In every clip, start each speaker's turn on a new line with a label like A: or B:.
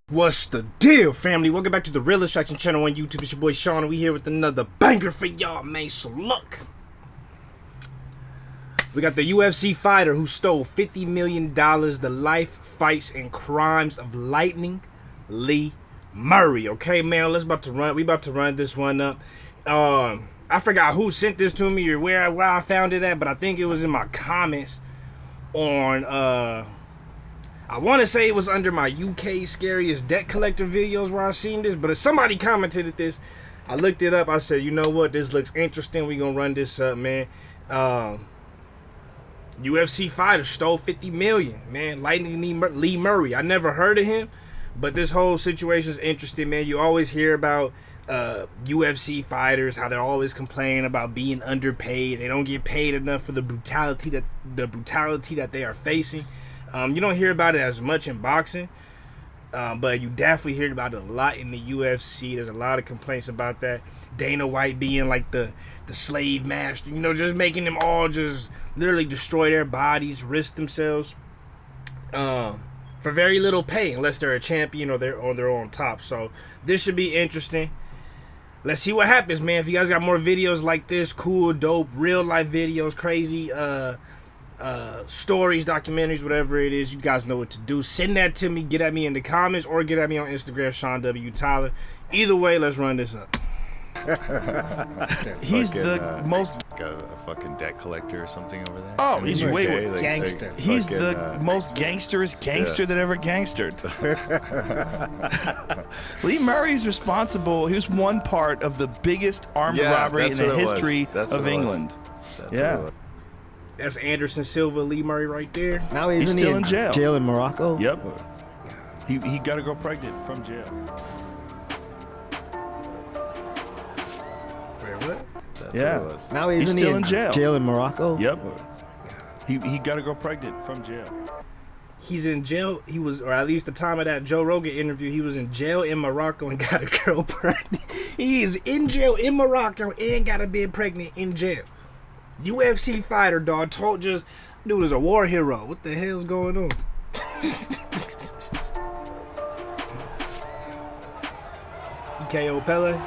A: What's the deal, family? Welcome back to the Real Extraction channel on YouTube. It's your boy Sean, and we here with another banger for y'all, man. So look, we got the UFC fighter who stole $50 million, the life, fights, and crimes of Lightning Lee Murray. Okay, man, we about to run this one up. I forgot who sent this to me or where I found it at, but I think it was in my comments on I want to say it was under my UK scariest debt collector videos where I seen this, but if somebody commented at this, I looked it up. I said, you know what, this looks interesting. We gonna run this up, man. UFC fighter stole 50 million, man. Lightning Lee Murray. I never heard of him, but this whole situation is interesting, man. You always hear about UFC fighters, how they're always complaining about being underpaid. They don't get paid enough for the brutality that they are facing. You don't hear about it as much in boxing, but you definitely hear about it a lot in the UFC. There's a lot of complaints about that. Dana White being like the slave master, you know, just making them all just literally destroy their bodies, risk themselves for very little pay, unless they're a champion or they're on top. So this should be interesting. Let's see what happens, man. If you guys got more videos like this, cool, dope, real life videos, crazy stories, documentaries, whatever it is, you guys know what to do. Send that to me, get at me in the comments, or get at me on Instagram, Sean W. Tyler. Either way, let's run this up.
B: He's the most
C: a fucking debt collector or something over there.
B: Oh, he's way
A: gangster.
B: He's the most gangsterest gangster that ever gangstered. Lee Murray is responsible. He was one part of the biggest armed robbery in the history of England.
A: That's Anderson Silva, Lee Murray right there.
D: Now
B: he's still in jail.
D: Jail in Morocco?
B: Yep. He got a girl pregnant from jail.
A: Wait, what?
C: That's what it was.
D: Now
B: he's still in jail.
D: Jail in Morocco?
B: Yep. He got a girl pregnant from jail.
A: He's in jail. He was, or at least the time of that Joe Rogan interview, he was in jail in Morocco and got a girl pregnant. He is in jail in Morocco and got a bitch pregnant in jail. UFC fighter, dog. Dude is a war hero. What the hell's going on? EKO Pele.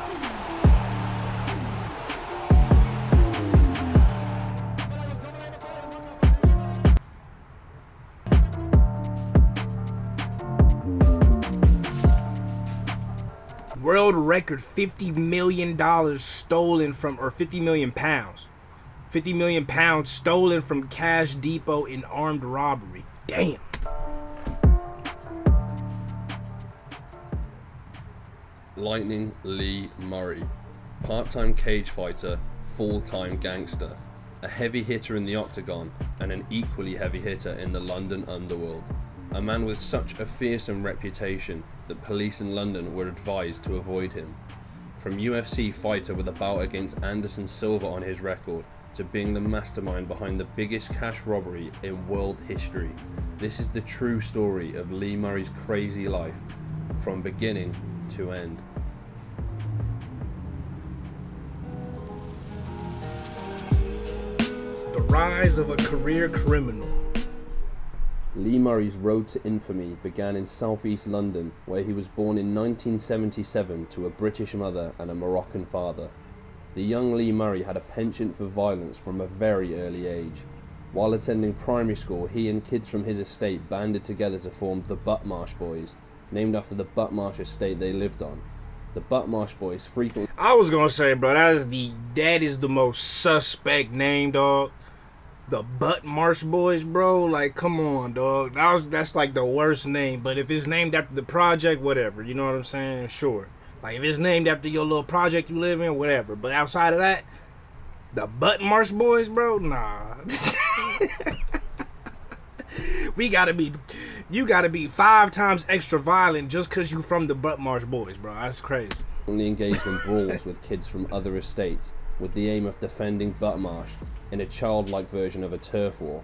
A: World record $50 million stolen from, or 50 million pounds. 50 million pounds stolen from Cash Depot in armed robbery. Damn.
E: Lightning Lee Murray. Part-time cage fighter, full-time gangster. A heavy hitter in the octagon and an equally heavy hitter in the London underworld. A man with such a fearsome reputation that police in London were advised to avoid him. From UFC fighter with a bout against Anderson Silva on his record, to being the mastermind behind the biggest cash robbery in world history. This is the true story of Lee Murray's crazy life, from beginning to end.
A: The rise of a career criminal.
E: Lee Murray's road to infamy began in southeast London, where he was born in 1977 to a British mother and a Moroccan father. The young Lee Murray had a penchant for violence from a very early age. While attending primary school, he and kids from his estate banded together to form the Buttmarsh Boys, named after the Buttmarsh estate they lived on. The Buttmarsh Boys frequently...
A: I was gonna say, bro, that is the most suspect name, dog. The Buttmarsh Boys, bro. Like, come on, dog. That's like the worst name. But if it's named after the project, whatever. You know what I'm saying? Sure. Like, if it's named after your little project you live in, whatever. But outside of that, the Buttmarsh Boys, bro, nah. You gotta be 5 times extra violent just because you from the Buttmarsh Boys, bro. That's crazy.
E: Only engaged in brawls with kids from other estates, with the aim of defending Buttmarsh in a childlike version of a turf war.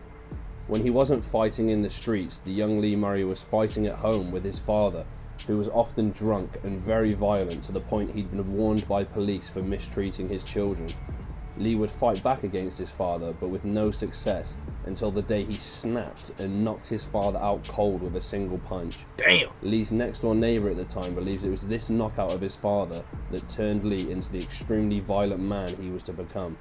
E: When he wasn't fighting in the streets, the young Lee Murray was fighting at home with his father, who was often drunk and very violent to the point he'd been warned by police for mistreating his children. Lee would fight back against his father, but with no success, until the day he snapped and knocked his father out cold with a single punch.
A: Damn!
E: Lee's next door neighbor at the time believes it was this knockout of his father that turned Lee into the extremely violent man he was to become.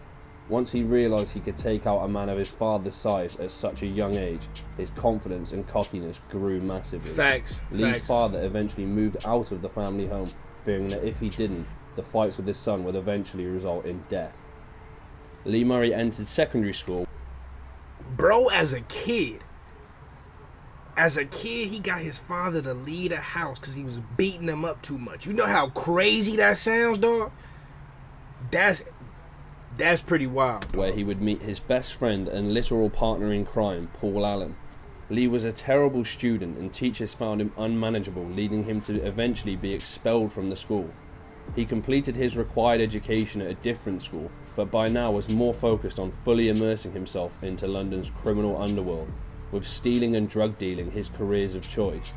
E: Once he realised he could take out a man of his father's size at such a young age, his confidence and cockiness grew massively.
A: Facts.
E: Lee's father eventually moved out of the family home, fearing that if he didn't, the fights with his son would eventually result in death. Lee Murray entered secondary school.
A: Bro, as a kid, he got his father to leave the house because he was beating him up too much. You know how crazy that sounds, dog? That's pretty wild. Dog.
E: Where he would meet his best friend and literal partner in crime, Paul Allen. Lee was a terrible student and teachers found him unmanageable, leading him to eventually be expelled from the school. He completed his required education at a different school, but by now was more focused on fully immersing himself into London's criminal underworld, with stealing and drug dealing his careers of choice.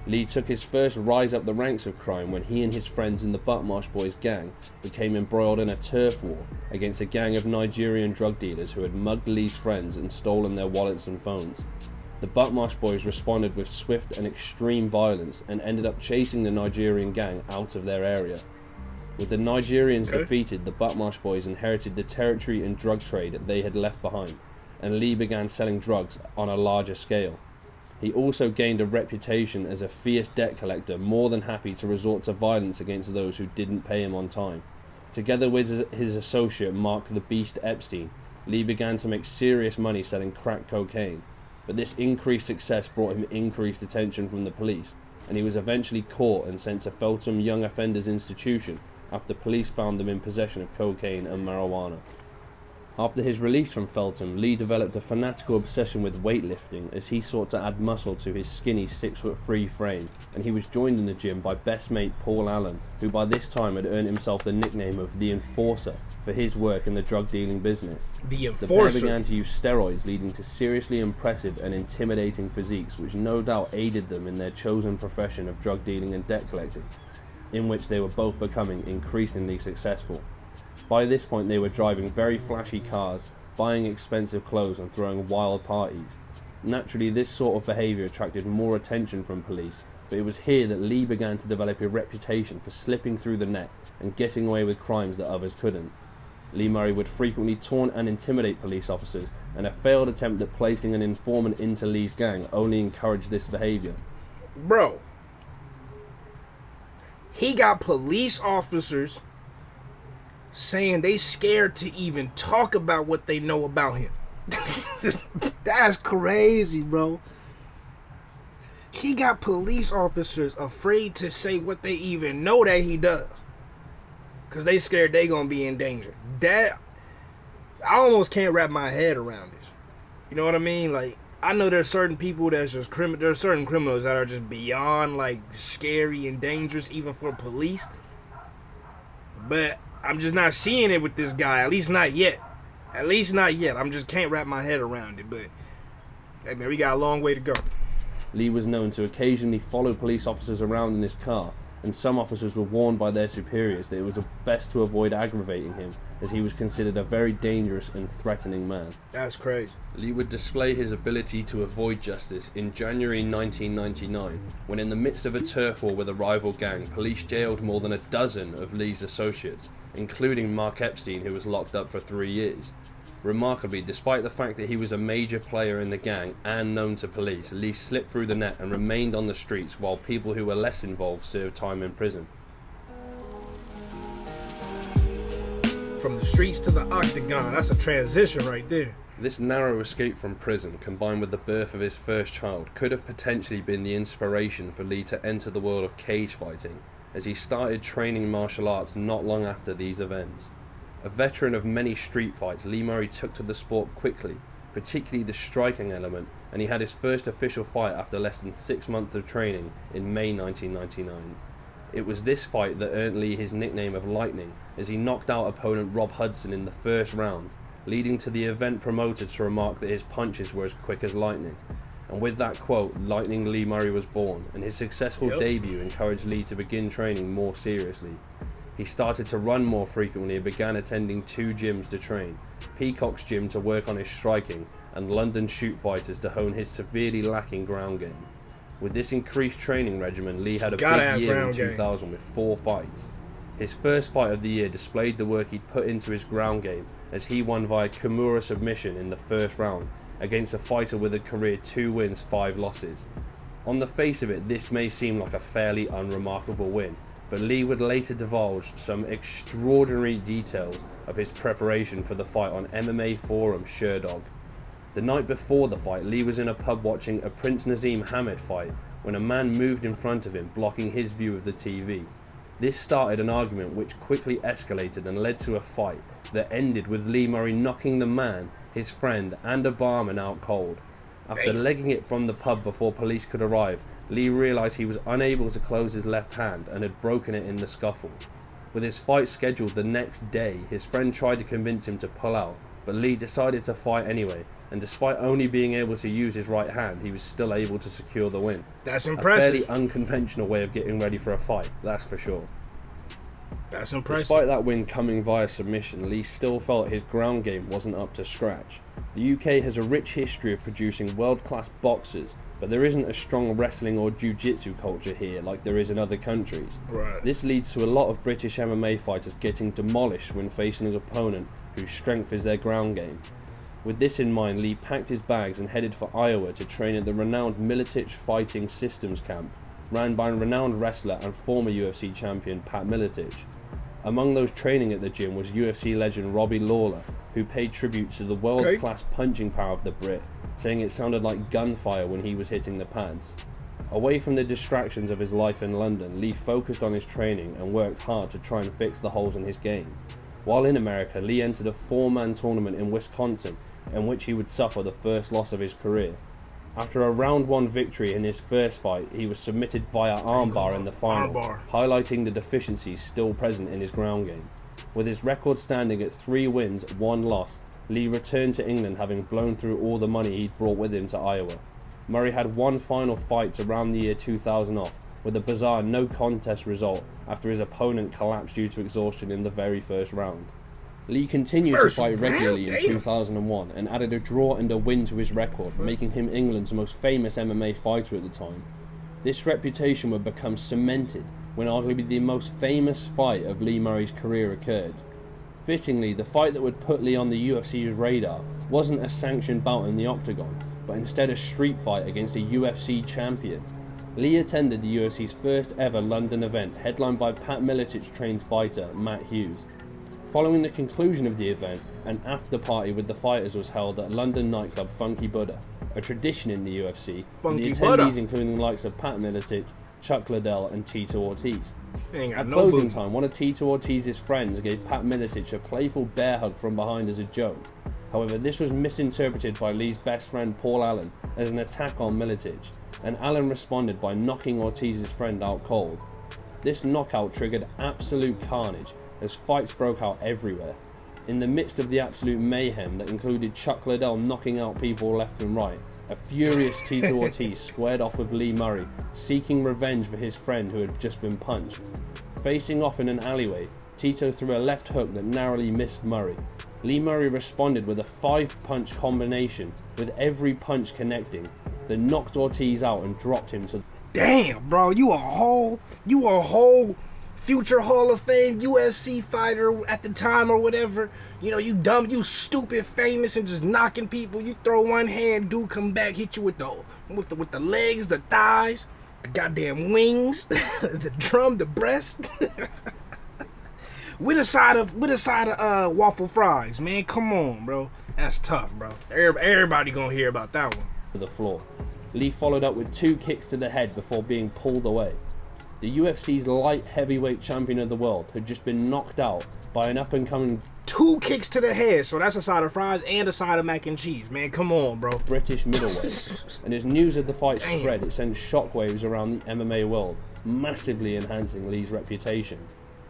E: Lee took his first rise up the ranks of crime when he and his friends in the Buttmarsh Boys gang became embroiled in a turf war against a gang of Nigerian drug dealers who had mugged Lee's friends and stolen their wallets and phones. The Buttmarsh Boys responded with swift and extreme violence and ended up chasing the Nigerian gang out of their area. With the Nigerians defeated, the Buttmarsh Boys inherited the territory and drug trade that they had left behind, and Lee began selling drugs on a larger scale. He also gained a reputation as a fierce debt collector, more than happy to resort to violence against those who didn't pay him on time. Together with his associate Mark the Beast Epstein, Lee began to make serious money selling crack cocaine, but this increased success brought him increased attention from the police, and he was eventually caught and sent to Feltham Young Offenders Institution after police found them in possession of cocaine and marijuana. After his release from Feltham, Lee developed a fanatical obsession with weightlifting as he sought to add muscle to his skinny 6'3" frame, and he was joined in the gym by best mate Paul Allen, who by this time had earned himself the nickname of the Enforcer for his work in the drug dealing business.
A: The Enforcer.
E: The pair began to use steroids, leading to seriously impressive and intimidating physiques, which no doubt aided them in their chosen profession of drug dealing and debt collecting, in which they were both becoming increasingly successful. By this point they were driving very flashy cars, buying expensive clothes and throwing wild parties. Naturally, this sort of behaviour attracted more attention from police, but it was here that Lee began to develop a reputation for slipping through the net and getting away with crimes that others couldn't. Lee Murray would frequently taunt and intimidate police officers, and a failed attempt at placing an informant into Lee's gang only encouraged this behaviour.
A: Bro, he got police officers saying they scared to even talk about what they know about him. That's crazy, bro. He got police officers afraid to say what they even know that he does, because they scared they gonna be in danger. That, I almost can't wrap my head around this. You know what I mean? Like, I know there's certain people that's just there's certain criminals that are just beyond like scary and dangerous even for police, but I'm just not seeing it with this guy. At least not yet. At least not yet. I'm just can't wrap my head around it. But hey man, we got a long way to go.
E: Lee was known to occasionally follow police officers around in his car, and some officers were warned by their superiors that it was best to avoid aggravating him, as he was considered a very dangerous and threatening man.
A: That's crazy.
E: Lee would display his ability to avoid justice in January 1999, when in the midst of a turf war with a rival gang, police jailed more than a dozen of Lee's associates, including Mark Epstein, who was locked up for 3 years. Remarkably, despite the fact that he was a major player in the gang and known to police, Lee slipped through the net and remained on the streets while people who were less involved served time in prison.
A: From the streets to the octagon, that's a transition right there.
E: This narrow escape from prison, combined with the birth of his first child, could have potentially been the inspiration for Lee to enter the world of cage fighting, as he started training martial arts not long after these events. A veteran of many street fights, Lee Murray took to the sport quickly, particularly the striking element, and he had his first official fight after less than 6 months of training in May 1999. It was this fight that earned Lee his nickname of Lightning, as he knocked out opponent Rob Hudson in the first round, leading to the event promoter to remark that his punches were as quick as lightning. And with that quote, Lightning Lee Murray was born, and his successful debut encouraged Lee to begin training more seriously. He started to run more frequently and began attending 2 gyms to train: Peacock's gym to work on his striking, and London Shoot Fighters to hone his severely lacking ground game. With this increased training regimen, Lee had a big year in 2000 with 4 fights. His first fight of the year displayed the work he'd put into his ground game, as he won via Kimura submission in the first round against a fighter with a career 2 wins, 5 losses. On the face of it, this may seem like a fairly unremarkable win, but Lee would later divulge some extraordinary details of his preparation for the fight on MMA forum Sherdog. The night before the fight, Lee was in a pub watching a Prince Naseem Hamed fight when a man moved in front of him, blocking his view of the TV. This started an argument which quickly escalated and led to a fight that ended with Lee Murray knocking the man, his friend, and a barman out cold. After legging it from the pub before police could arrive, Lee realised he was unable to close his left hand and had broken it in the scuffle. With his fight scheduled the next day, his friend tried to convince him to pull out, but Lee decided to fight anyway, and despite only being able to use his right hand, he was still able to secure the win.
A: That's impressive.
E: A fairly unconventional way of getting ready for a fight, that's for sure.
A: That's impressive.
E: Despite that win coming via submission, Lee still felt his ground game wasn't up to scratch. The UK has a rich history of producing world-class boxers, but there isn't a strong wrestling or jiu-jitsu culture here like there is in other countries.
A: Right.
E: This leads to a lot of British MMA fighters getting demolished when facing an opponent whose strength is their ground game. With this in mind, Lee packed his bags and headed for Iowa to train at the renowned Militich Fighting Systems Camp, ran by a renowned wrestler and former UFC champion Pat Militich. Among those training at the gym was UFC legend Robbie Lawler, who paid tribute to the world-class punching power of the Brit, saying it sounded like gunfire when he was hitting the pads. Away from the distractions of his life in London, Lee focused on his training and worked hard to try and fix the holes in his game. While in America, Lee entered a 4-man tournament in Wisconsin, in which he would suffer the first loss of his career. After a round 1 victory in his first fight, he was submitted via armbar in the final, highlighting the deficiencies still present in his ground game. With his record standing at 3 wins, 1 loss, Lee returned to England having blown through all the money he'd brought with him to Iowa. Murray had 1 final fight to round the year 2000 off, with a bizarre no contest result after his opponent collapsed due to exhaustion in the very first round. Lee continued to fight regularly in 2001 and added a draw and a win to his record, making him England's most famous MMA fighter at the time. This reputation would become cemented when arguably the most famous fight of Lee Murray's career occurred. Fittingly, the fight that would put Lee on the UFC's radar wasn't a sanctioned bout in the octagon, but instead a street fight against a UFC champion. Lee attended the UFC's first ever London event, headlined by Pat Militich-trained fighter Matt Hughes. Following the conclusion of the event, an after-party with the fighters was held at London nightclub Funky Buddha, a tradition in the UFC, with the attendees including the likes of Pat Militich, Chuck Liddell and Tito Ortiz. At closing time, one of Tito Ortiz's friends gave Pat Militich a playful bear hug from behind as a joke. However, this was misinterpreted by Lee's best friend Paul Allen as an attack on Militich, and Allen responded by knocking Ortiz's friend out cold. This knockout triggered absolute carnage as fights broke out everywhere. In the midst of the absolute mayhem that included Chuck Liddell knocking out people left and right, a furious Tito Ortiz squared off with Lee Murray, seeking revenge for his friend who had just been punched. Facing off in an alleyway, Tito threw a left hook that narrowly missed Murray. Lee Murray responded with a 5-punch combination, with every punch connecting, that knocked Ortiz out and dropped him to...
A: Damn, bro, you a whole future Hall of Fame UFC fighter at the time or whatever. You know, you dumb, you stupid famous and just knocking people. You throw one hand, dude come back, hit you with the legs, the thighs, the goddamn wings, the drum, the breast. with a side of waffle fries, man. Come on, bro. That's tough, bro. Everybody gonna hear about that one.
E: To the floor. Lee followed up with 2 kicks to the head before being pulled away. The UFC's light heavyweight champion of the world had just been knocked out by an up-and-coming...
A: 2 kicks to the head, so that's a side of fries and a side of mac and cheese, man. Come on, bro.
E: British middleweight. And as news of the fight spread, it sent shockwaves around the MMA world, massively enhancing Lee's reputation.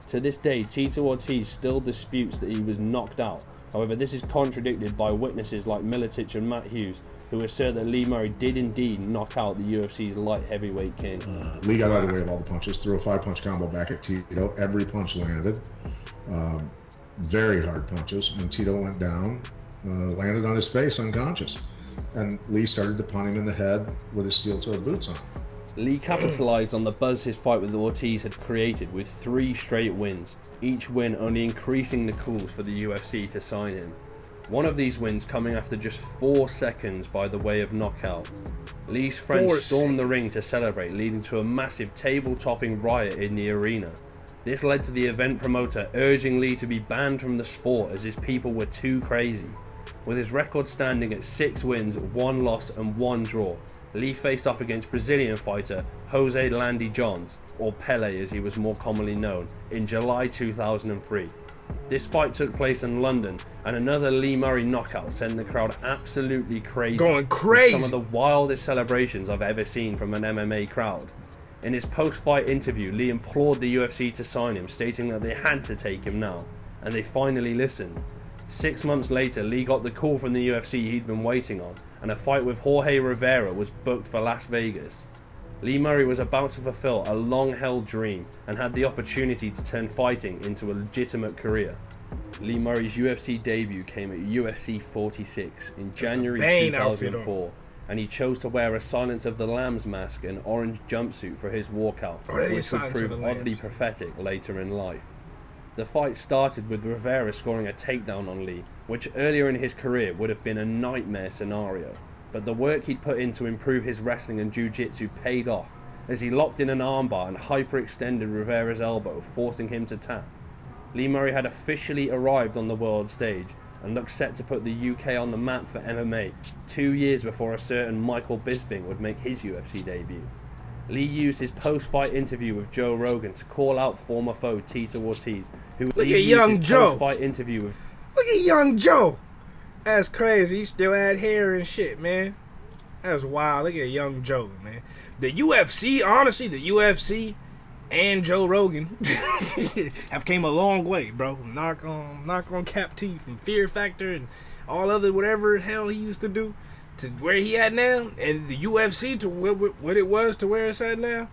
E: To this day, Tito Ortiz still disputes that he was knocked out, However, this is contradicted by witnesses like Miletich and Matt Hughes, who assert that Lee Murray did indeed knock out the UFC's light heavyweight king.
D: Lee got out of the way of all the punches, threw a 5-punch combo back at Tito. Every punch landed. Very hard punches. When Tito went down, landed on his face unconscious. And Lee started to punt him in the head with his steel-toed boots on.
E: Lee capitalized on the buzz his fight with Ortiz had created with 3 straight wins, each win only increasing the calls for the UFC to sign him. One of these wins coming after just 4 seconds by the way of knockout. Lee's friends stormed the ring to celebrate, leading to a massive table-topping riot in the arena. This led to the event promoter urging Lee to be banned from the sport as his people were too crazy. With his record standing at 6 wins, 1 loss and 1 draw, Lee faced off against Brazilian fighter Jose Landy Johns, or Pele as he was more commonly known, in July 2003. This fight took place in London, and another Lee Murray knockout sent the crowd absolutely crazy.
A: Going crazy!
E: Some of the wildest celebrations I've ever seen from an MMA crowd. In his post-fight interview, Lee implored the UFC to sign him, stating that they had to take him now, and they finally listened. 6 months later, Lee got the call from the UFC he'd been waiting on, and a fight with Jorge Rivera was booked for Las Vegas. Lee Murray was about to fulfill a long-held dream and had the opportunity to turn fighting into a legitimate career. Lee Murray's UFC debut came at UFC 46 in January 2004, and he chose to wear a Silence of the Lambs mask and orange jumpsuit for his walkout, which would prove oddly prophetic later in life. The fight started with Rivera scoring a takedown on Lee, which earlier in his career would have been a nightmare scenario. But the work he'd put in to improve his wrestling and jiu-jitsu paid off, as he locked in an armbar and hyperextended Rivera's elbow, forcing him to tap. Lee Murray had officially arrived on the world stage and looked set to put the UK on the map for MMA 2 years before a certain Michael Bisping would make his UFC debut. Lee used his post-fight interview with Joe Rogan to call out former foe Tito Ortiz, who
A: Look at young Joe.
E: Post-fight interview with
A: Look at young Joe. That's crazy. He still had hair and shit, man. That's wild. Look at young Joe, man. The UFC, honestly, the UFC and Joe Rogan have came a long way, bro. Knock on Cap T from Fear Factor and all other whatever the hell he used to do to where he at now, and the UFC to what it was to where it's at now.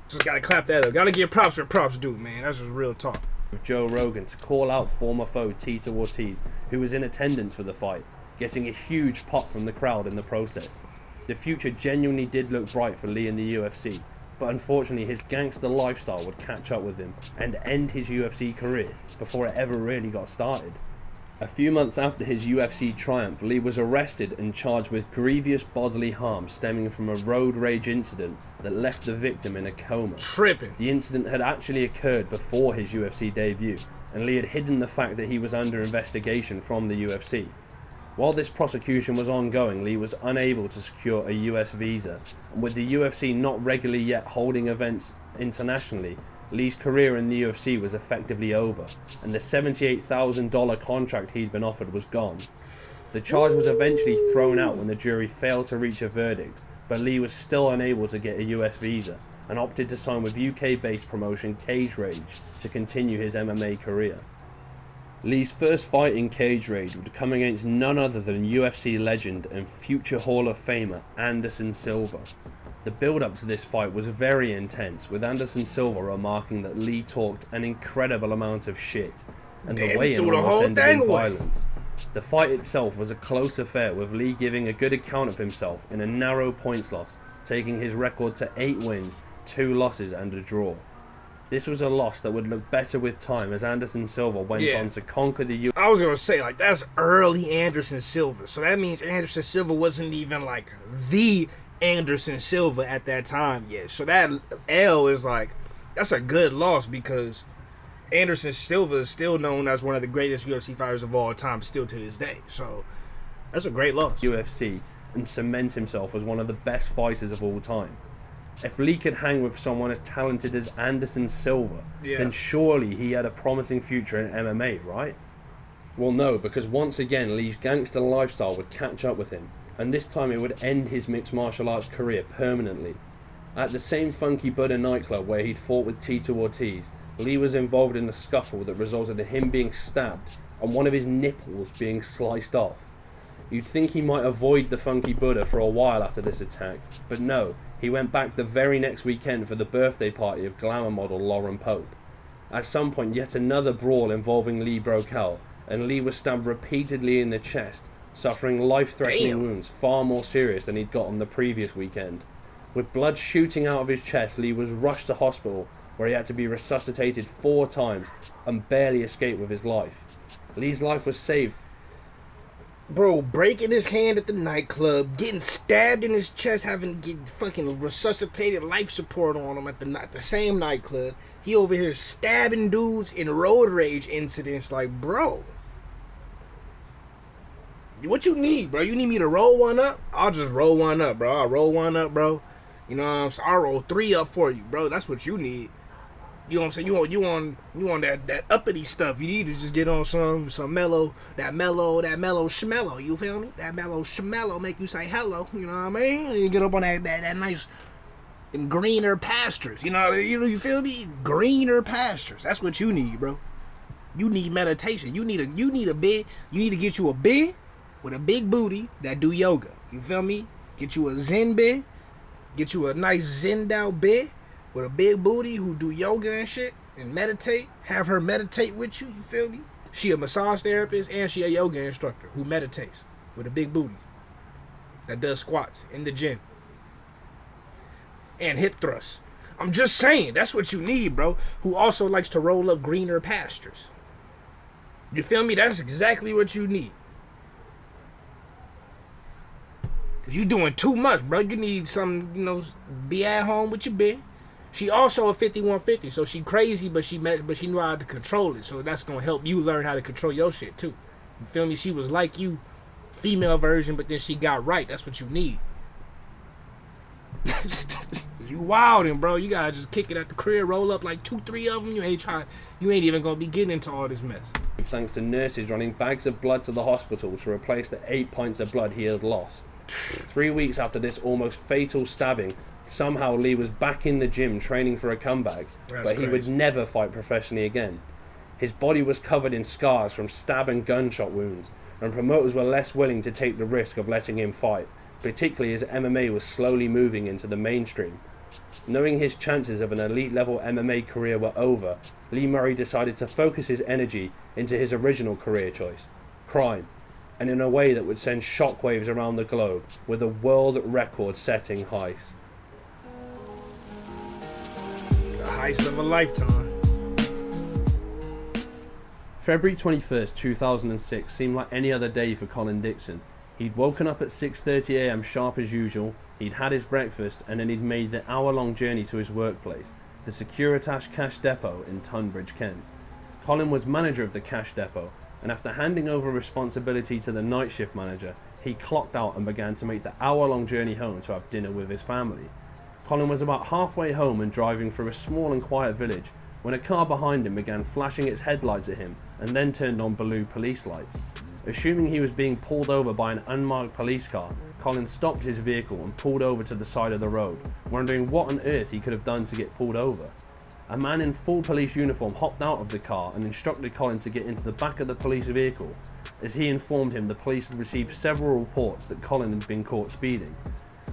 A: Just gotta clap that up. Gotta give props where props due, man. That's just real talk.
E: With Joe Rogan to call out former foe Tito Ortiz, who was in attendance for the fight, getting a huge pop from the crowd in the process. The future genuinely did look bright for Lee in the UFC, but unfortunately his gangster lifestyle would catch up with him and end his UFC career before it ever really got started. A few months after his UFC triumph, Lee was arrested and charged with grievous bodily harm stemming from a road rage incident that left the victim in a coma.
A: Tripping.
E: The incident had actually occurred before his UFC debut, and Lee had hidden the fact that he was under investigation from the UFC. While this prosecution was ongoing, Lee was unable to secure a US visa, and with the UFC not regularly yet holding events internationally, Lee's career in the UFC was effectively over, and the $78,000 contract he'd been offered was gone. The charge was eventually thrown out when the jury failed to reach a verdict, but Lee was still unable to get a US visa, and opted to sign with UK-based promotion Cage Rage to continue his MMA career. Lee's first fight in Cage Rage would come against none other than UFC legend and future Hall of Famer Anderson Silva. The build-up to this fight was very intense, with Anderson Silva remarking that Lee talked an incredible amount of shit, and the weigh-in almost ended in violence. The fight itself was a close affair, with Lee giving a good account of himself in a narrow points loss, taking his record to 8 wins, 2 losses and a draw. This was a loss that would look better with time as Anderson Silva went on to conquer the
A: I was going to say, like, that's early Anderson Silva. So that means Anderson Silva wasn't even, like, the Anderson Silva at that time yet. So that L is, like, that's a good loss because Anderson Silva is still known as one of the greatest UFC fighters of all time, still to this day. So that's a great loss.
E: UFC and cement himself as one of the best fighters of all time. If Lee could hang with someone as talented as Anderson Silva, then surely he had a promising future in MMA, right? Well, no, because once again, Lee's gangster lifestyle would catch up with him, and this time it would end his mixed martial arts career permanently. At the same Funky Buddha nightclub where he'd fought with Tito Ortiz, Lee was involved in a scuffle that resulted in him being stabbed, and one of his nipples being sliced off. You'd think he might avoid the funky Buddha for a while after this attack, but no, he went back the very next weekend for the birthday party of glamour model Lauren Pope. At some point, yet another brawl involving Lee broke out, and Lee was stabbed repeatedly in the chest, suffering life-threatening wounds far more serious than he'd got on the previous weekend. With blood shooting out of his chest, Lee was rushed to hospital, where he had to be resuscitated 4 times and barely escaped with his life. Lee's life was saved.
A: Bro, breaking his hand at the nightclub, getting stabbed in his chest, having to get fucking resuscitated life support on him at the same nightclub. He over here stabbing dudes in road rage incidents. Like, bro, what you need, bro? You need me to roll one up? I'll just roll one up, bro. I'll roll one up, bro. You know what I'm saying? I'll roll 3 up for you, bro. That's what you need. You know what I'm saying? You want that uppity stuff. You need to just get on some mellow, that mellow schmellow. You feel me? That mellow schmellow make you say hello. You know what I mean? You get up on that nice and greener pastures. You feel me? Greener pastures. That's what you need, bro. You need meditation. You need a bed. You need to get you a bed with a big booty that do yoga. You feel me? Get you a Zen bed. Get you a nice Zen out bed with a big booty who do yoga and shit and meditate. Have her meditate with you. You feel me? She a massage therapist and she a yoga instructor who meditates with a big booty that does squats in the gym and hip thrusts. I'm just saying, that's what you need, bro. Who also likes to roll up greener pastures. You feel me? That's exactly what you need. Cause you doing too much, bro. You need some, be at home with your bitch. She also a 5150, so she crazy, but she knew how to control it. So that's gonna help you learn how to control your shit too. You feel me? She was like you, female version, but then she got right. That's what you need. You wildin', bro. You gotta just kick it at the crib, roll up like 2-3 of them. You ain't even gonna be getting into all this mess.
E: Thanks to nurses running bags of blood to the hospital to replace the 8 pints of blood he had lost. 3 weeks after this almost fatal stabbing, somehow Lee was back in the gym training for a comeback, but he would never fight professionally again. His body was covered in scars from stab and gunshot wounds, and promoters were less willing to take the risk of letting him fight, particularly as MMA was slowly moving into the mainstream. Knowing his chances of an elite-level MMA career were over, Lee Murray decided to focus his energy into his original career choice, crime, and in a way that would send shockwaves around the globe with a world record-setting heist.
A: The heist of a lifetime.
E: February 21st, 2006 seemed like any other day for Colin Dixon. He'd woken up at 6:30 AM sharp as usual, he'd had his breakfast, and then he'd made the hour-long journey to his workplace, the Securitas Cash Depot in Tunbridge, Kent. Colin was manager of the cash depot, and after handing over responsibility to the night shift manager, he clocked out and began to make the hour-long journey home to have dinner with his family. Colin was about halfway home and driving through a small and quiet village when a car behind him began flashing its headlights at him and then turned on blue police lights. Assuming he was being pulled over by an unmarked police car, Colin stopped his vehicle and pulled over to the side of the road, wondering what on earth he could have done to get pulled over. A man in full police uniform hopped out of the car and instructed Colin to get into the back of the police vehicle, as he informed him the police had received several reports that Colin had been caught speeding.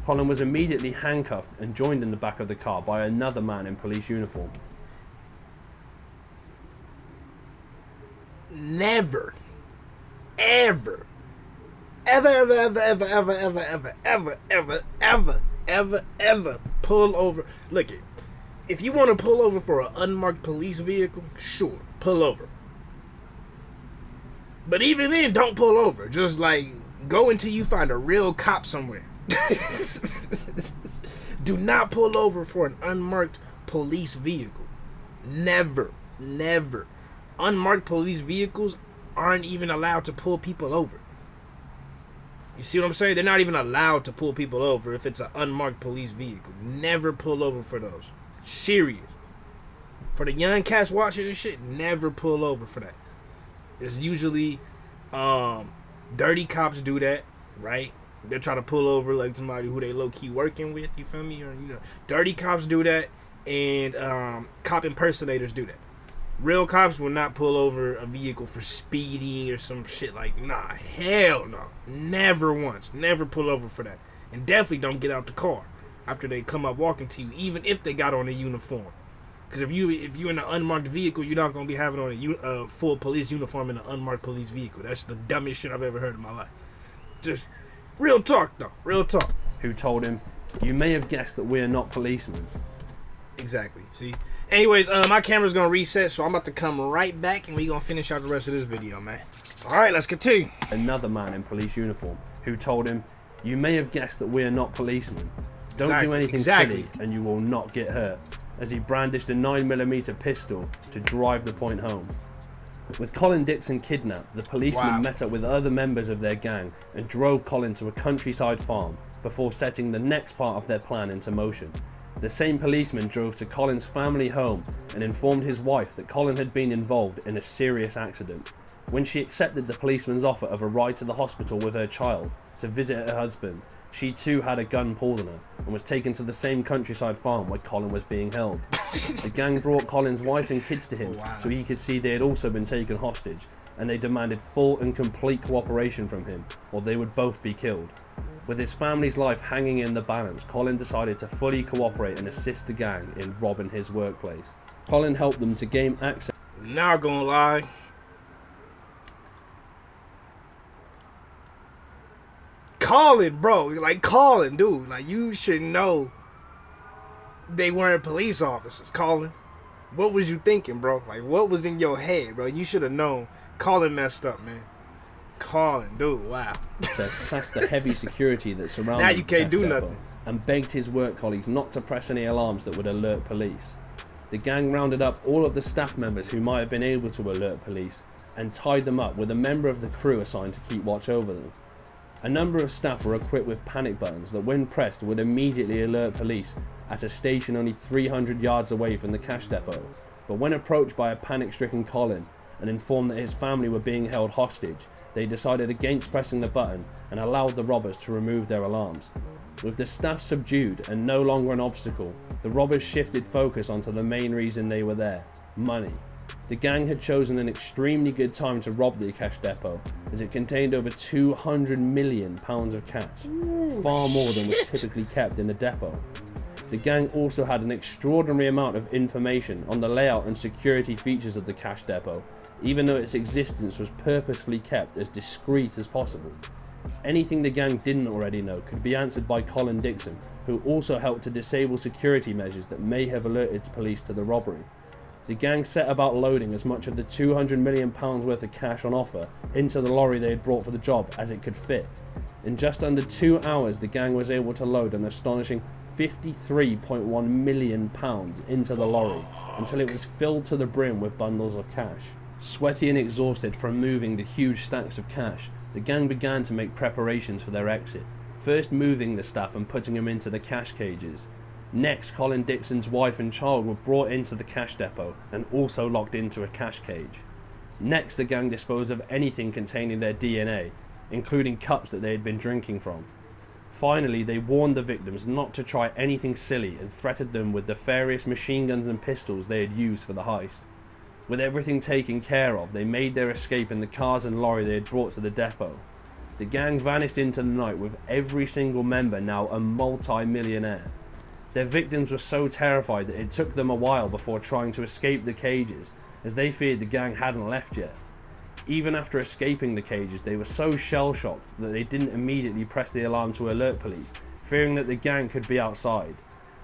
E: Colin was immediately handcuffed and joined in the back of the car by another man in police uniform.
A: Never, ever, ever pull over. Look, if you want to pull over for an unmarked police vehicle, sure, pull over. But even then, don't pull over. Just go until you find a real cop somewhere. Do not pull over for an unmarked police vehicle. Never. Unmarked police vehicles aren't even allowed to pull people over. You see what I'm saying? They're not even allowed to pull people over if it's an unmarked police vehicle. Never pull over for those. Serious. For the young cats watching this shit, never pull over for that. It's usually dirty cops do that, right? They're trying to pull over somebody who they low-key working with, you feel me? Or dirty cops do that, and cop impersonators do that. Real cops will not pull over a vehicle for speeding or some shit like, nah, hell no. Never once. Never pull over for that. And definitely don't get out the car after they come up walking to you, even if they got on a uniform. Because if you're in an unmarked vehicle, you're not going to be having on a full police uniform in an unmarked police vehicle. That's the dumbest shit I've ever heard in my life. Just real talk, though. Real talk.
E: Who told him, "You may have guessed that we are not policemen."
A: Exactly. See? Anyways, my camera's gonna reset, so I'm about to come right back and we gonna finish out the rest of this video, man. Alright, let's continue.
E: Another man in police uniform who told him, "You may have guessed that we are not policemen. Don't do anything silly and you will not get hurt," as he brandished a 9mm pistol to drive the point home. With Colin Dixon kidnapped, the policemen met up with other members of their gang and drove Colin to a countryside farm before setting the next part of their plan into motion. The same policeman drove to Colin's family home and informed his wife that Colin had been involved in a serious accident. When she accepted the policeman's offer of a ride to the hospital with her child to visit her husband, she too had a gun pulled on her and was taken to the same countryside farm where Colin was being held. The gang brought Colin's wife and kids to him so he could see they had also been taken hostage, and they demanded full and complete cooperation from him or they would both be killed. With his family's life hanging in the balance, Colin decided to fully cooperate and assist the gang in robbing his workplace. Colin helped them to gain access.
A: Not gonna lie. Colin, bro. Like, Colin, dude. Like, you should know they weren't police officers, Colin. What was you thinking, bro? Like, what was in your head, bro? You should have known. Colin messed up, man. Colin, dude, wow.
E: Past the heavy security that surrounded
A: now you can't do nothing.
E: And begged his work colleagues not to press any alarms that would alert police. The gang rounded up all of the staff members who might have been able to alert police and tied them up with a member of the crew assigned to keep watch over them. A number of staff were equipped with panic buttons that when pressed would immediately alert police at a station only 300 yards away from the cash depot. But when approached by a panic-stricken Colin and informed that his family were being held hostage, they decided against pressing the button and allowed the robbers to remove their alarms. With the staff subdued and no longer an obstacle, the robbers shifted focus onto the main reason they were there: money. The gang had chosen an extremely good time to rob the cash depot, as it contained over £200 million of cash, far more than was typically kept in the depot. The gang also had an extraordinary amount of information on the layout and security features of the cash depot, even though its existence was purposefully kept as discreet as possible. Anything the gang didn't already know could be answered by Colin Dixon, who also helped to disable security measures that may have alerted police to the robbery. The gang set about loading as much of the £200 million worth of cash on offer into the lorry they had brought for the job as it could fit. In just under 2 hours, the gang was able to load an astonishing £53.1 million into the lorry until it was filled to the brim with bundles of cash. Sweaty and exhausted from moving the huge stacks of cash, the gang began to make preparations for their exit, first moving the staff and putting them into the cash cages. Next, Colin Dixon's wife and child were brought into the cash depot and also locked into a cash cage. Next, the gang disposed of anything containing their DNA, including cups that they had been drinking from. Finally, they warned the victims not to try anything silly and threatened them with the various machine guns and pistols they had used for the heist. With everything taken care of, they made their escape in the cars and lorry they had brought to the depot. The gang vanished into the night with every single member now a multi-millionaire. Their victims were so terrified that it took them a while before trying to escape the cages, as they feared the gang hadn't left yet. Even after escaping the cages, they were so shell-shocked that they didn't immediately press the alarm to alert police, fearing that the gang could be outside.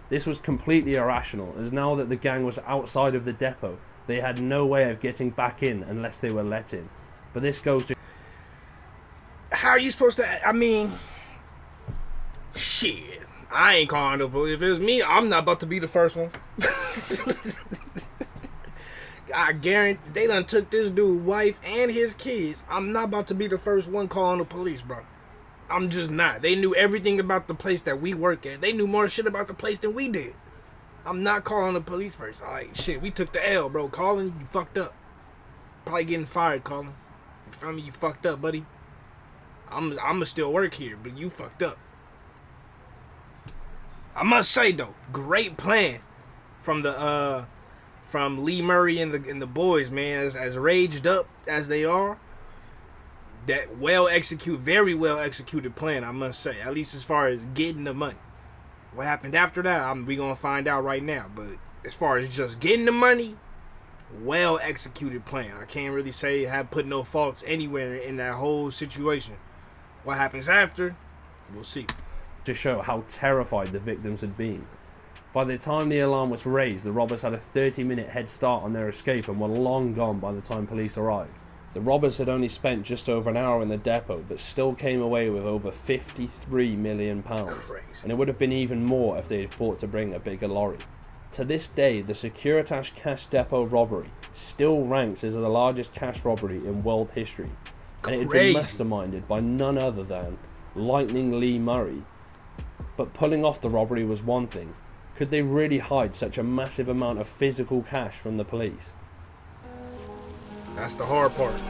E: This was completely irrational, as now that the gang was outside of the depot, they had no way of getting back in unless they were let in. But this goes to...
A: How are you supposed to... I mean... Shit. I ain't calling the police. If it was me, I'm not about to be the first one. I guarantee they done took this dude's wife and his kids. I'm not about to be the first one calling the police, bro. I'm just not. They knew everything about the place that we work at. They knew more shit about the place than we did. I'm not calling the police first. Alright, shit, we took the L, bro. Colin, you fucked up. Probably getting fired, Colin. You feel me? You fucked up, buddy. I'ma still work here, but you fucked up. I must say though, great plan from the from Lee Murray and the boys, man, as raged up as they are. That very well executed plan, I must say. At least as far as getting the money. What happened after that, we gonna find out right now. But as far as just getting the money, well executed plan. I can't really say I have put no faults anywhere in that whole situation. What happens after, we'll see.
E: To show how terrified the victims had been. By the time the alarm was raised, the robbers had a 30-minute head start on their escape and were long gone by the time police arrived. The robbers had only spent just over an hour in the depot, but still came away with over £53 million.
A: Crazy.
E: And it would have been even more if they had fought to bring a bigger lorry. To this day, the Securitas cash depot robbery still ranks as the largest cash robbery in world history. And it had been masterminded by none other than Lightning Lee Murray. But pulling off the robbery was one thing. Could they really hide such a massive amount of physical cash from the police?
A: That's the hard part.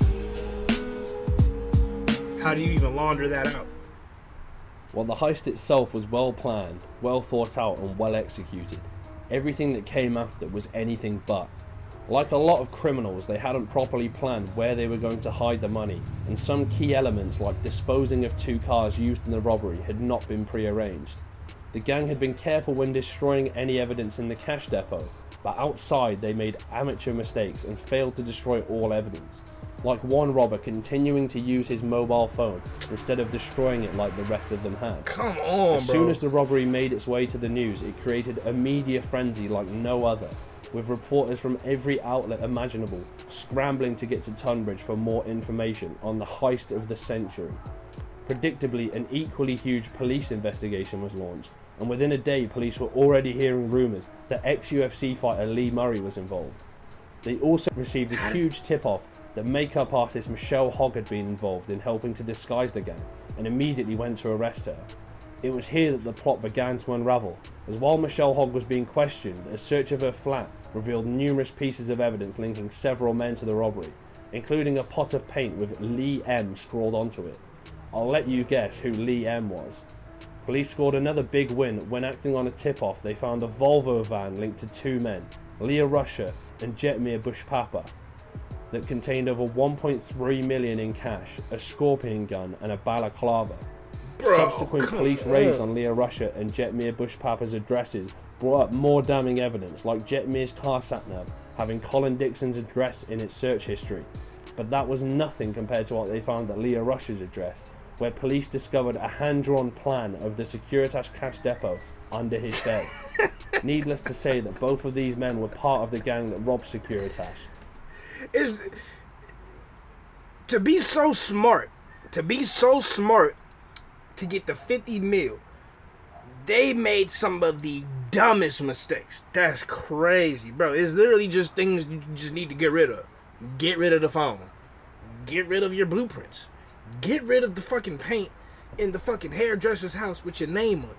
A: How do you even launder that out?
E: Well, the heist itself was well planned, well thought out and well executed. Everything that came after was anything but. Like a lot of criminals, they hadn't properly planned where they were going to hide the money, and some key elements like disposing of 2 cars used in the robbery had not been pre-arranged. The gang had been careful when destroying any evidence in the cash depot, but outside they made amateur mistakes and failed to destroy all evidence. Like one robber continuing to use his mobile phone instead of destroying it like the rest of them had.
A: Come on,
E: As soon as the robbery made its way to the news, it created a media frenzy like no other, with reporters from every outlet imaginable scrambling to get to Tunbridge for more information on the heist of the century. Predictably, an equally huge police investigation was launched, and within a day police were already hearing rumours that ex-UFC fighter Lee Murray was involved. They also received a huge tip-off that makeup artist Michelle Hogg had been involved in helping to disguise the gang, and immediately went to arrest her. It was here that the plot began to unravel, as while Michelle Hogg was being questioned, a search of her flat revealed numerous pieces of evidence linking several men to the robbery, including a pot of paint with Lee M scrawled onto it. I'll let you guess who Lee M was. Police scored another big win when, acting on a tip-off, they found a Volvo van linked to 2 men, Leah Russia and Jetmir Bushpapa, that contained over 1.3 million in cash, a scorpion gun and a balaclava. Subsequent police raids on Leah Russia and Jetmir Bushpapa's addresses brought up more damning evidence, like Jetmir's car sat-nav having Colin Dixon's address in its search history. But that was nothing compared to what they found at Leah Russia's address, where police discovered a hand-drawn plan of the Securitas cash depot under his bed. Needless to say that both of these men were part of the gang that robbed Securitas.
A: To be so smart to get the 50 mil, they made some of the dumbest mistakes. That's crazy, bro. It's literally just things you just need to get rid of. Get rid of the phone. Get rid of your blueprints. Get rid of the fucking paint in the fucking hairdresser's house with your name on it.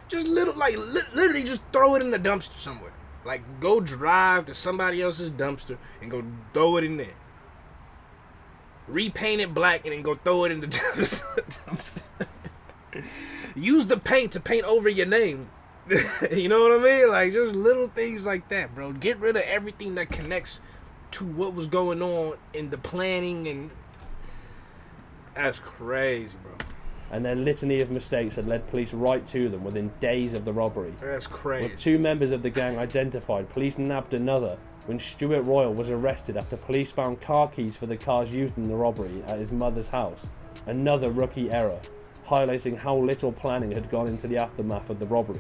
A: Just literally just throw it in the dumpster somewhere. Like, go drive to somebody else's dumpster and go throw it in there. Repaint it black and then go throw it in the dumpster. Use the paint to paint over your name. You know what I mean? Like, just little things like that, bro. Get rid of everything that connects to what was going on in the planning, and that's crazy, bro.
E: And their litany of mistakes had led police right to them within days of the robbery.
A: That's crazy.
E: With 2 members of the gang identified, police nabbed another when Stuart Royal was arrested after police found car keys for the cars used in the robbery at his mother's house. Another rookie error, highlighting how little planning had gone into the aftermath of the robbery.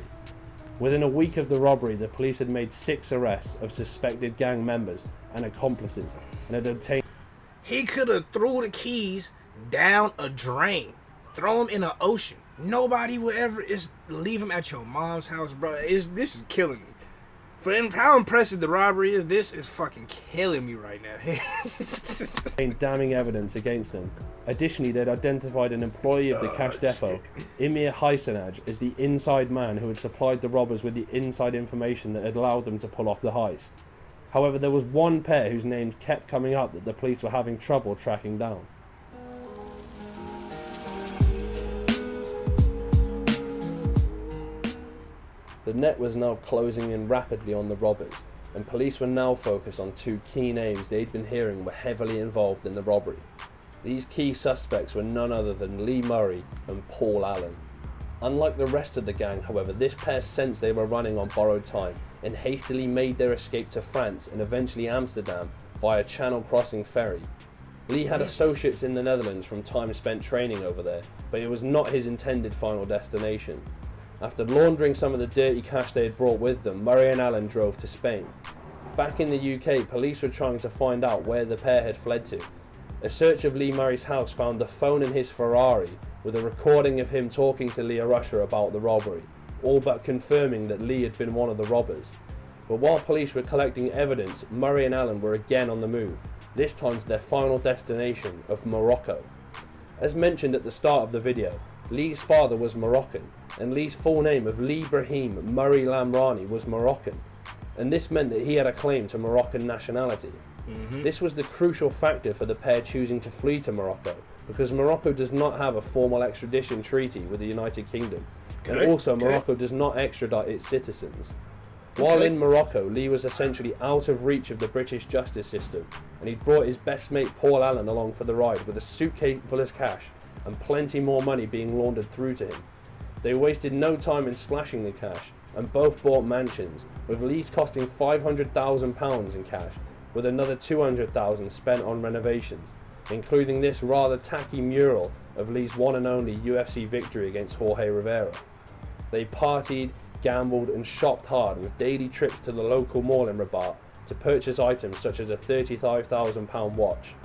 E: Within a week of the robbery, the police had made 6 arrests of suspected gang members and accomplices, and had obtained...
A: He could have threw the keys down a drain, throw them in an ocean. Nobody would ever leave them at your mom's house, bro. This is killing me. For how impressive the robbery is, this is fucking killing me right now.
E: damning evidence against them. Additionally, they'd identified an employee of the cash depot, Emir Hysanaj, as the inside man who had supplied the robbers with the inside information that had allowed them to pull off the heist. However, there was one pair whose names kept coming up that the police were having trouble tracking down. The net was now closing in rapidly on the robbers, and police were now focused on two key names they'd been hearing were heavily involved in the robbery. These key suspects were none other than Lee Murray and Paul Allen. Unlike the rest of the gang, however, this pair sensed they were running on borrowed time and hastily made their escape to France and eventually Amsterdam via Channel crossing ferry. Lee had associates in the Netherlands from time spent training over there, but it was not his intended final destination. After laundering some of the dirty cash they had brought with them, Murray and Allen drove to Spain. Back in the UK, police were trying to find out where the pair had fled to. A search of Lee Murray's house found the phone in his Ferrari with a recording of him talking to Leah Rusher about the robbery, all but confirming that Lee had been one of the robbers. But while police were collecting evidence, Murray and Allen were again on the move, this time to their final destination of Morocco. As mentioned at the start of the video, Lee's father was Moroccan, and Lee's full name of Lee Brahim Murray Lamrani was Moroccan, and this meant that he had a claim to Moroccan nationality. This was the crucial factor for the pair choosing to flee to Morocco, because Morocco does not have a formal extradition treaty with the United Kingdom, and also Morocco does not extradite its citizens. While in Morocco, Lee was essentially out of reach of the British justice system, and he'd brought his best mate Paul Allen along for the ride with a suitcase full of cash and plenty more money being laundered through to him. They wasted no time in splashing the cash, and both bought mansions, with Lee's costing £500,000 in cash, with another $200,000 spent on renovations, including this rather tacky mural of Lee's one and only UFC victory against Jorge Rivera. They partied, gambled and shopped hard, with daily trips to the local mall in Rabat to purchase items such as a £35,000 watch.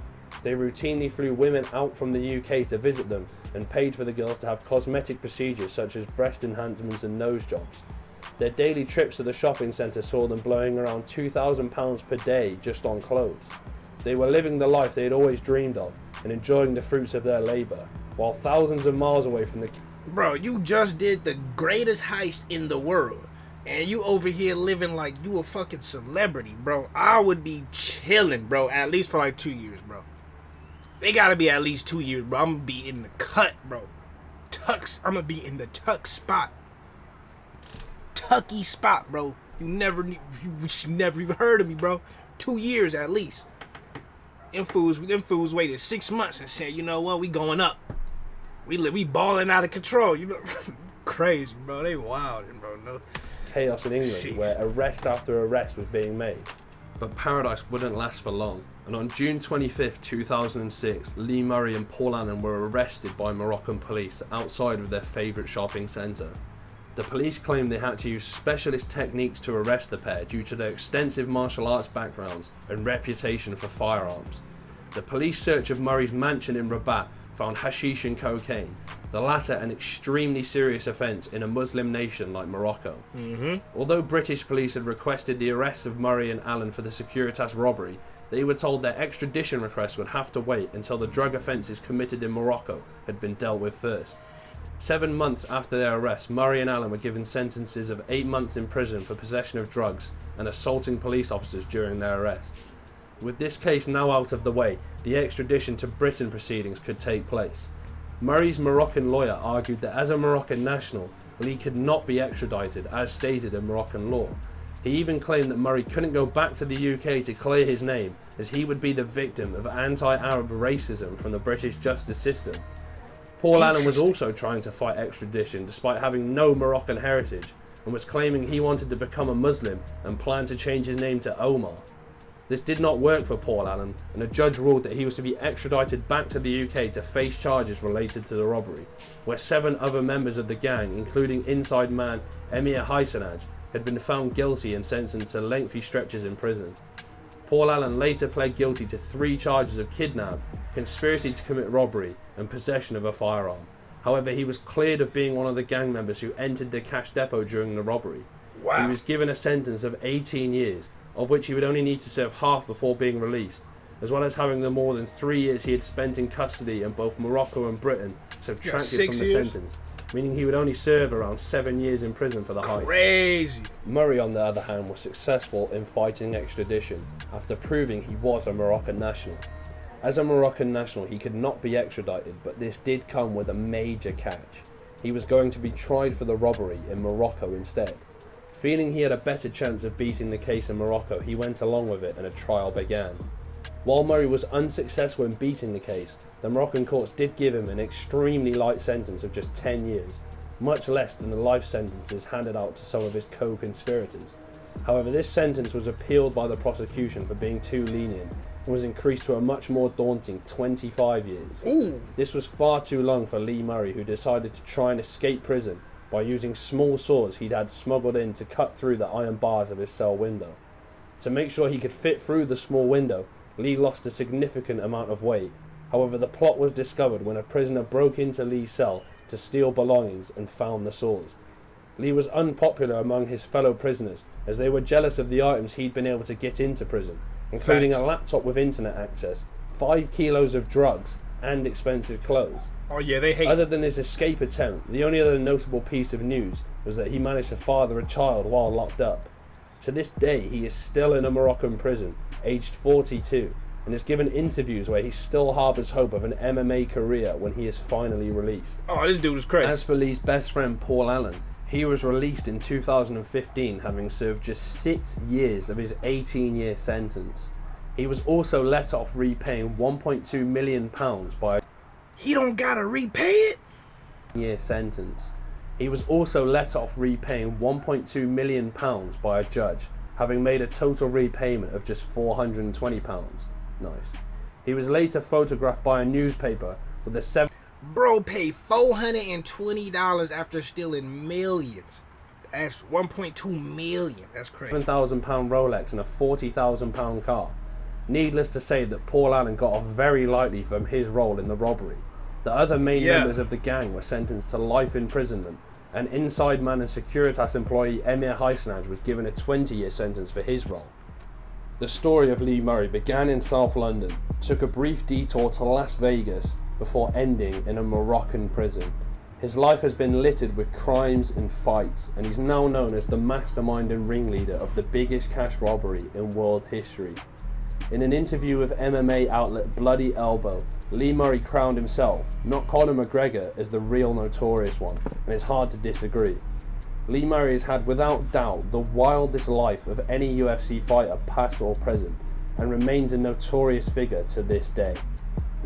E: They routinely flew women out from the UK to visit them and paid for the girls to have cosmetic procedures such as breast enhancements and nose jobs. Their daily trips to the shopping centre saw them blowing around £2,000 per day just on clothes. They were living the life they had always dreamed of and enjoying the fruits of their labour, while thousands of miles away from the...
A: Bro, you just did the greatest heist in the world, and you over here living like you a fucking celebrity, bro. I would be chilling, bro, at least for like 2 years, bro. They gotta be at least 2 years, bro. I'm gonna be in the cut, bro. I'm gonna be in the tuck spot. Tucky spot, bro. You never even heard of me, bro. 2 years at least. Them fools waited 6 months and said, you know what, we going up. We balling out of control, you know. Crazy, bro. They wildin', bro. No
E: chaos in England, where arrest after arrest was being made. But paradise wouldn't last for long, and on June 25th, 2006, Lee Murray and Paul Allen were arrested by Moroccan police outside of their favourite shopping centre. The police claimed they had to use specialist techniques to arrest the pair due to their extensive martial arts backgrounds and reputation for firearms. The police search of Murray's mansion in Rabat found hashish and cocaine, the latter an extremely serious offence in a Muslim nation like Morocco. Although British police had requested the arrests of Murray and Allen for the Securitas robbery, they were told their extradition request would have to wait until the drug offences committed in Morocco had been dealt with first. 7 months after their arrest, Murray and Allen were given sentences of 8 months in prison for possession of drugs and assaulting police officers during their arrest. With this case now out of the way, the extradition to Britain proceedings could take place. Murray's Moroccan lawyer argued that as a Moroccan national, Lee could not be extradited as stated in Moroccan law. He even claimed that Murray couldn't go back to the UK to clear his name, as he would be the victim of anti-Arab racism from the British justice system. Paul Allen was also trying to fight extradition despite having no Moroccan heritage, and was claiming he wanted to become a Muslim and planned to change his name to Omar. This did not work for Paul Allen, and a judge ruled that he was to be extradited back to the UK to face charges related to the robbery, where 7 other members of the gang, including inside man Emir Hassanaj, had been found guilty and sentenced to lengthy stretches in prison. Paul Allen later pled guilty to 3 charges of kidnap, conspiracy to commit robbery, and possession of a firearm. However, he was cleared of being one of the gang members who entered the cash depot during the robbery. Wow. He was given a sentence of 18 years, of which he would only need to serve half before being released, as well as having the more than 3 years he had spent in custody in both Morocco and Britain subtracted from the sentence, meaning he would only serve around 7 years in prison for the heist.
A: Crazy.
E: Murray, on the other hand, was successful in fighting extradition after proving he was a Moroccan national. As a Moroccan national, he could not be extradited, but this did come with a major catch. He was going to be tried for the robbery in Morocco instead. Feeling he had a better chance of beating the case in Morocco, he went along with it and a trial began. While Murray was unsuccessful in beating the case, the Moroccan courts did give him an extremely light sentence of just 10 years, much less than the life sentences handed out to some of his co-conspirators. However, this sentence was appealed by the prosecution for being too lenient and was increased to a much more daunting 25 years.
A: Ooh.
E: This was far too long for Lee Murray, who decided to try and escape prison by using small saws he'd had smuggled in to cut through the iron bars of his cell window. To make sure he could fit through the small window, Lee lost a significant amount of weight. However, the plot was discovered when a prisoner broke into Lee's cell to steal belongings and found the saws. Lee was unpopular among his fellow prisoners as they were jealous of the items he'd been able to get into prison, including a laptop with internet access, 5 kilos of drugs, and expensive clothes.
A: Oh yeah, they hate.
E: Other than his escape attempt, the only other notable piece of news was that he managed to father a child while locked up. To this day, he is still in a Moroccan prison, aged 42, and is given interviews where he still harbours hope of an MMA career when he is finally released.
A: Oh, this dude is crazy.
E: As for Lee's best friend Paul Allen, he was released in 2015, having served just 6 years of his 18-year sentence. He was also let off repaying £1.2 million by
A: He don't gotta repay it?
E: year sentence. He was also let off repaying £1.2 million by a judge, having made a total repayment of just £420. Nice. He was later photographed by a newspaper with a
A: Bro paid $420 after stealing millions. That's 1.2 million. That's crazy.
E: £7,000 Rolex and a £40,000 car. Needless to say that Paul Allen got off very lightly from his role in the robbery. The other main members of the gang were sentenced to life imprisonment, and Inside Man and Securitas employee Emir Haisnaj was given a 20-year sentence for his role. The story of Lee Murray began in South London, took a brief detour to Las Vegas, before ending in a Moroccan prison. His life has been littered with crimes and fights, and he's now known as the mastermind and ringleader of the biggest cash robbery in world history. In an interview with MMA outlet Bloody Elbow, Lee Murray crowned himself, not Conor McGregor, as the real notorious one, and it's hard to disagree. Lee Murray has had without doubt the wildest life of any UFC fighter past or present, and remains a notorious figure to this day.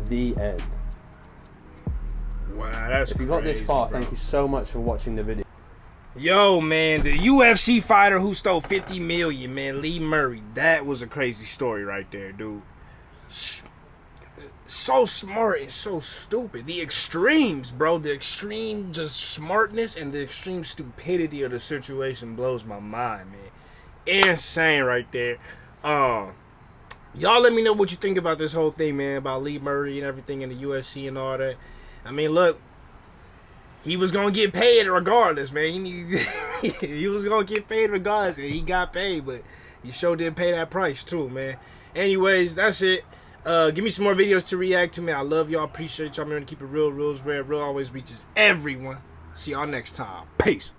E: The end.
A: Wow, that's
E: If you got this far,
A: bro.
E: thank you so much for watching the video.
A: Yo, man, the UFC fighter who stole 50 million, man, Lee Murray. That was a crazy story right there, dude. So smart and so stupid. The extremes, bro. The extreme just smartness and the extreme stupidity of the situation blows my mind, man. Insane right there. Y'all let me know what you think about this whole thing, man, about Lee Murray and everything in the UFC and all that. I mean, look, he was going to get paid regardless, man. He was going to get paid regardless, and he got paid, but he sure didn't pay that price too, man. Anyways, that's it. Give me some more videos to react to, man. I love y'all. Appreciate y'all. Remember to keep it real. Rules rare. Real always reaches everyone. See y'all next time. Peace.